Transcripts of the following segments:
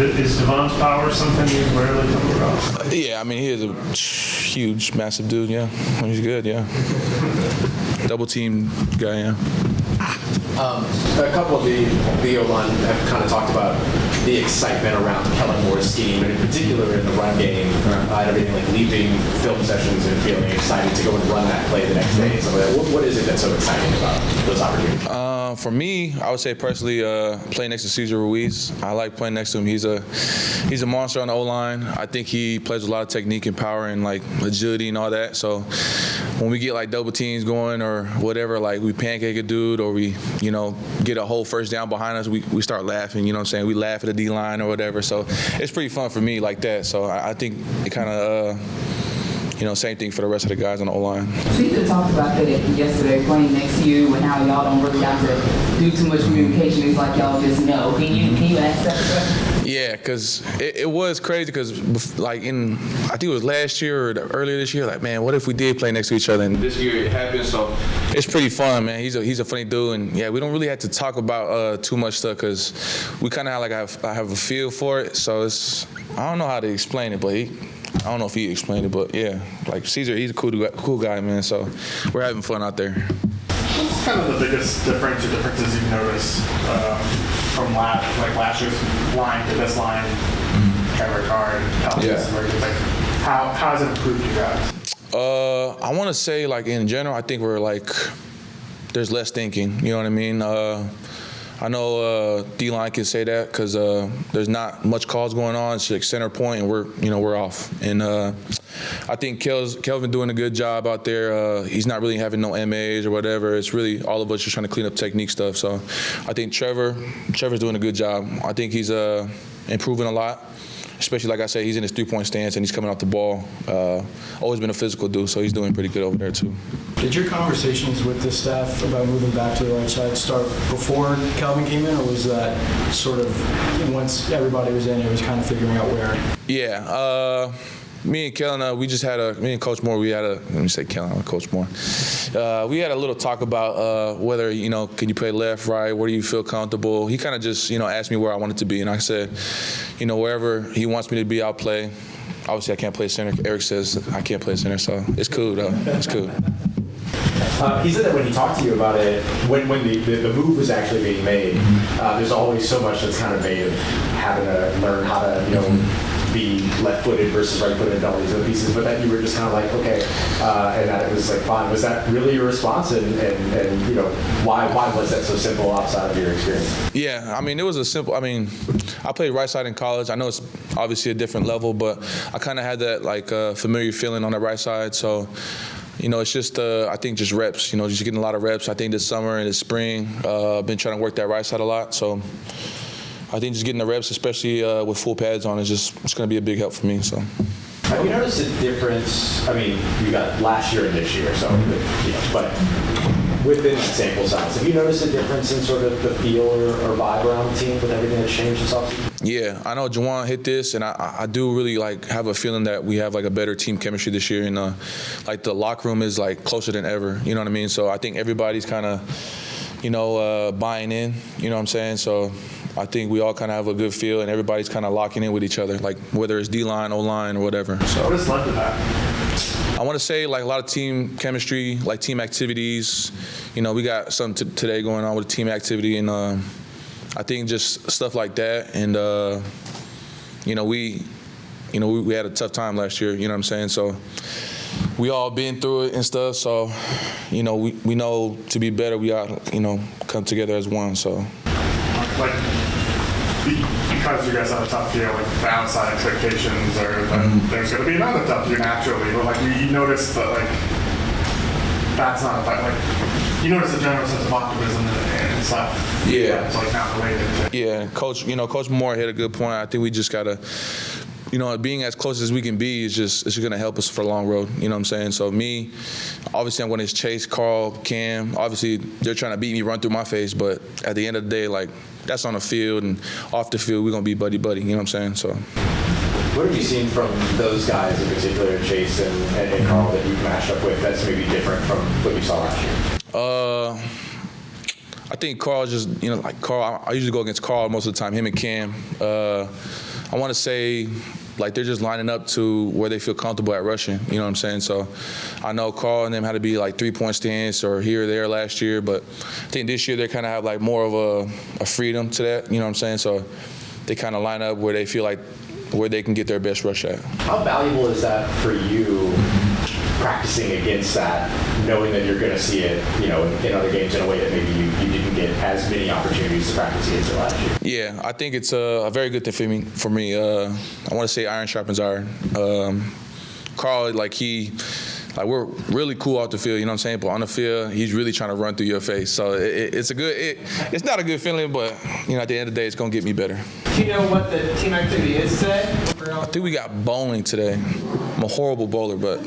Is Devon's power something you rarely come across? Yeah, I mean, he is a huge, massive dude, yeah. He's good, yeah. Double team guy, yeah. A couple of the O-line have kind of talked about the excitement around Kellen Moore's scheme, and in particular in the run game, everything like leaving film sessions and feeling excited to go and run that play the next day and some of that. What is it that's so exciting about those opportunities? For me, I would say personally, playing next to Cesar Ruiz. I like playing next to him. He's a monster on the O-line. I think he plays with a lot of technique and power and like agility and all that. So when we get like double teams going or whatever, like we pancake a dude or we, get a whole first down behind us, we start laughing, you know what I'm saying? We laugh at the D-line or whatever. So it's pretty fun for me like that. So I think it kind of, same thing for the rest of the guys on the O-line. Cesar talked about that yesterday, playing next to you, and how y'all don't really have to do too much communication. It's like y'all just know. Can you ask that question? Yeah, because it was crazy because, like, I think it was last year or earlier this year, like, man, what if we did play next to each other? And this year it happened, so it's pretty fun, man. He's a funny dude, and, yeah, we don't really have to talk about too much stuff because we kind of I have a feel for it, so I don't know how to explain it, but I don't know if he explained it, but yeah, like Cesar, he's a cool guy, man. So we're having fun out there. What's kind of the biggest differences you've noticed from last year's line to this line? Trevor Carr and Taliese. Like, how has it improved you guys? I want to say, like, in general, I think we're like there's less thinking. You know what I mean? I know D-line can say that because there's not much calls going on. It's like center point, and we're off. And I think Kelvin doing a good job out there. He's not really having no MAs or whatever. It's really all of us just trying to clean up technique stuff. So I think Trevor's doing a good job. I think he's improving a lot. Especially, like I said, he's in his three-point stance and he's coming off the ball. Always been a physical dude, so he's doing pretty good over there too. Did your conversations with the staff about moving back to the right side start before Calvin came in, or was that sort of once everybody was in, it was kind of figuring out where? Yeah. Me and Kellen, me and Coach Moore, let me say Kellen, Coach Moore. We had a little talk about whether, can you play left, right, where do you feel comfortable? He kind of just, asked me where I wanted to be, and I said, wherever he wants me to be, I'll play. Obviously, I can't play center. Eric says I can't play center, so it's cool, though. It's cool. He said that when he talked to you about it, when the move was actually being made, there's always so much that's kind of made of having to learn how to, be left-footed versus right-footed and all these other pieces, but that you were just kind of like, okay, and that it was like fine. Was that really your response, and why was that so simple outside of your experience? Yeah, I mean, it was I played right side in college. I know it's obviously a different level, but I kind of had that familiar feeling on the right side, so it's just, I think just reps, just getting a lot of reps. I think this summer and this spring, I've been trying to work that right side a lot, so I think just getting the reps, especially with full pads on, it's going to be a big help for me. So. Have you noticed a difference? I mean, you got last year and this year, so but within that sample size, have you noticed a difference in sort of the feel or vibe around the team with everything that's changed this offseason? Yeah, I know Juwan hit this, and I do really have a feeling that we have a better team chemistry this year, and the locker room is closer than ever. You know what I mean? So I think everybody's kind of buying in. You know what I'm saying? So I think we all kind of have a good feel, and everybody's kind of locking in with each other, whether it's D-line, O-line, or whatever. So what has led to that? I want to say a lot of team chemistry, team activities. We got something today going on with team activity, and I think just stuff like that. And we had a tough time last year. You know what I'm saying? So we all been through it and stuff. So we know to be better, we got come together as one. So. Because you guys have a tough year, the outside expectations are that there's going to be another tough year naturally, but you notice that that's not a fight. You notice the general sense of optimism and stuff. Yeah. It's not related to. Yeah, Coach Moore hit a good point. I think we just gotta. Being as close as we can be it's going to help us for the long road. You know what I'm saying? So me, obviously I'm going to chase Carl, Cam. Obviously they're trying to beat me, run through my face, but at the end of the day, that's on the field, and off the field we're going to be buddy-buddy. You know what I'm saying? So. What have you seen from those guys in particular, Chase and Carl, that you've matched up with that's maybe different from what you saw last year? I think Carl just, Carl, I usually go against Carl most of the time, him and Cam. I want to say, like, they're just lining up to where they feel comfortable at rushing. You know what I'm saying? So I know Carl and them had to be like 3-point stance or here or there last year, but I think this year they kind of have like more of a freedom to that. You know what I'm saying? So they kind of line up where they feel like where they can get their best rush at. How valuable is that for you, practicing against that, knowing that you're going to see it, in other games in a way that maybe you didn't get as many opportunities to practice against it last year? Yeah, I think it's a very good thing for me. I want to say iron sharpens iron. Carl, we're really cool off the field, you know what I'm saying? But on the field, he's really trying to run through your face. So it's it's not a good feeling, but at the end of the day, it's gonna get me better. Do you know what the team activity is today? I think we got bowling today. I'm a horrible bowler, but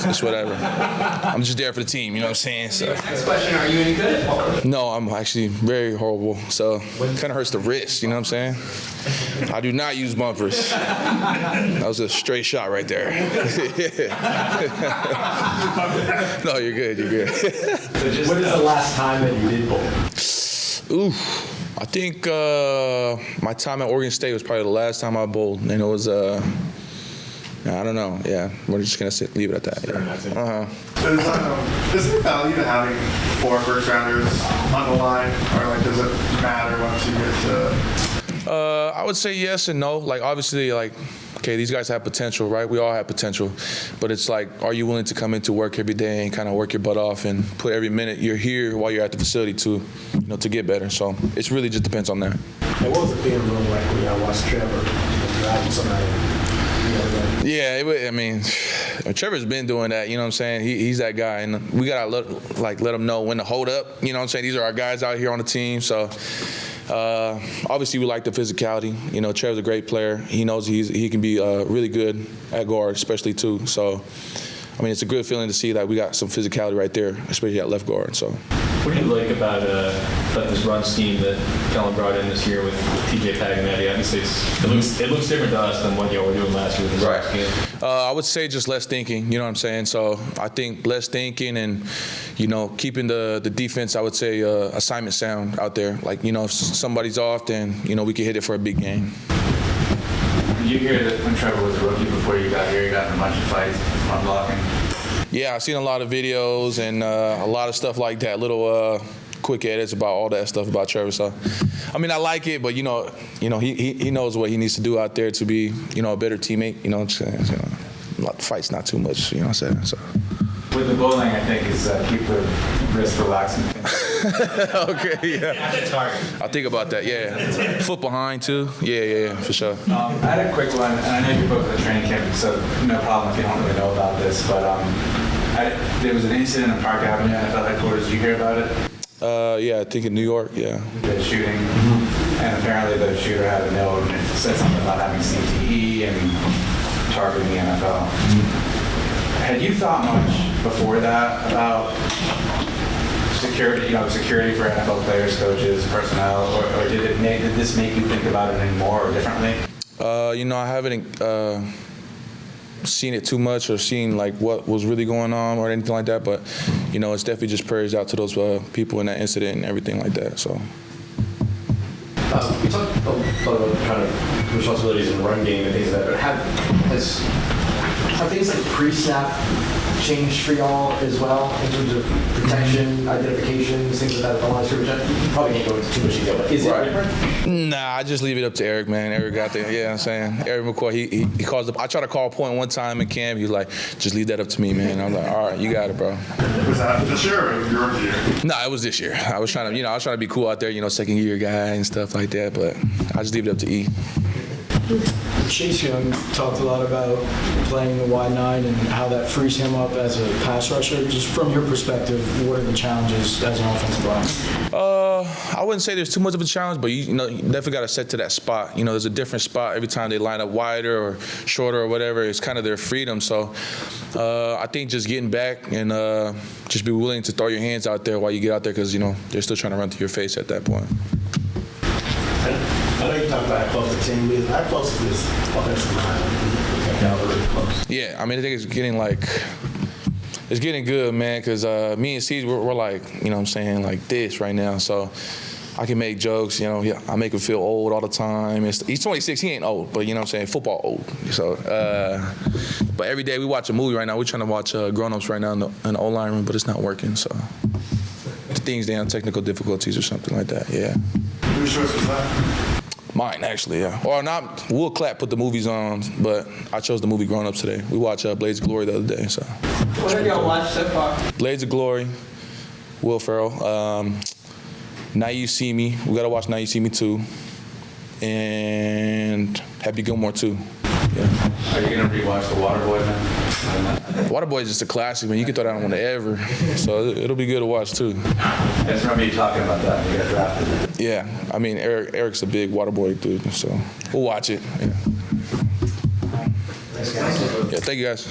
it's whatever. I'm just there for the team, you know what I'm saying? So. Next question, are you any good at bowling? No, I'm actually very horrible. So it kind of hurts the wrist, you know what I'm saying? I do not use bumpers. That was a straight shot right there. No, you're good. When is the last time that you did bowl? Ooh, I think my time at Oregon State was probably the last time I bowled, and it was I don't know. Yeah, we're just gonna leave it at that. Yeah. Is there value to having 4 first rounders on the line, or like does it matter once you get to? I would say yes and no. Like obviously, okay, these guys have potential, right? We all have potential, but it's like, are you willing to come into work every day and kind of work your butt off and put every minute you're here while you're at the facility to get better? So it really just depends on that. And what was the film room like when y'all watched Trevor driving somebody? Yeah, Trevor's been doing that, you know what I'm saying? He's that guy, and we gotta let him know when to hold up, you know what I'm saying? These are our guys out here on the team, so obviously we like the physicality. Trevor's a great player. He knows he can be really good at guard, especially too. So, it's a good feeling to see that we got some physicality right there, especially at left guard. So. What do you like about this run scheme that Kellen brought in this year with TJ Pagnetti? Obviously, it looks different to us than what y'all were doing last year with the run scheme. I would say just less thinking, you know what I'm saying? So I think less thinking and, keeping the defense, I would say, assignment sound out there. Like, if somebody's off, then, we can hit it for a big game. Did you hear that when Trevor was a rookie before you got here, you got in a bunch of fights on blocking? Yeah, I've seen a lot of videos and a lot of stuff like that, little quick edits about all that stuff about Trevor. So, I like it, but he knows what he needs to do out there to be, a better teammate. Fights not too much, what I'm saying. So. With the bowling, I think is keep the wrist relaxed. Okay, yeah. I'll think about that. Yeah, foot behind too. Yeah, for sure. I had a quick one, and I know you're both at the training camp, so no problem if you don't really know about this. But there was an incident in Park Avenue, NFL headquarters. Did you hear about it? Yeah, I think in New York. Yeah. The shooting, and apparently the shooter had a note and it said something about having CTE and targeting the NFL. Had you thought much before that about security, security for NFL players, coaches, personnel, or did this make you think about it anymore or differently? I haven't seen it too much or seen what was really going on or anything like that, but it's definitely just prayers out to those people in that incident and everything like that. So. We talked a lot about kind of responsibilities in the run game and things like that, but have things like pre-snap changed for y'all as well in terms of protection, identifications, things like that at the line of scrimmage? You probably can't go into too much detail, but is it different? Nah, I just leave it up to Eric, man. Eric got there. Yeah, I'm saying. Eric McCoy, he calls up. I tried to call a point one time in camp. He's like, just leave that up to me, man. I'm like, all right, you got it, bro. Was that this year or your rookie year? No, it was this year. I was trying to be cool out there, second year guy and stuff like that, but I just leave it up to E. Chase Young talked a lot about playing the wide 9 and how that frees him up as a pass rusher. Just from your perspective, what are the challenges as an offensive lineman? I wouldn't say there's too much of a challenge, but you definitely got to set to that spot. There's a different spot every time they line up wider or shorter or whatever. It's kind of their freedom. So I think just getting back and just be willing to throw your hands out there while you get out there because, they're still trying to run through your face at that point. I know you talked about how close the team is. How close is this offensive line? Y'all really close. Yeah, I think it's getting good, man, because me and C's, we're like, like this right now. So I can make jokes, you know. Yeah, I make him feel old all the time. He's 26, he ain't old, but you know what I'm saying, football old. So, but every day we watch a movie right now. We're trying to watch Grown Ups right now in the O-line room, but it's not working. So, the things down, technical difficulties or something like that. Yeah. Whose choice was that? Mine, actually, yeah. Or not. Will Clapp put the movies on, but I chose the movie Grown Ups today. We watched Blades of Glory the other day. So. What have y'all watched so far? Blades of Glory, Will Ferrell. Now You See Me. We gotta watch Now You See Me 2. And Happy Gilmore 2. Yeah. Are you gonna rewatch The Waterboy, man? Waterboy is just a classic, man. You can throw that on whenever. So it'll be good to watch too. I just remember you talking about that when you got drafted. Yeah, I mean Eric's a big Waterboy dude, so we'll watch it. Yeah. Thanks, guys. Yeah, thank you guys.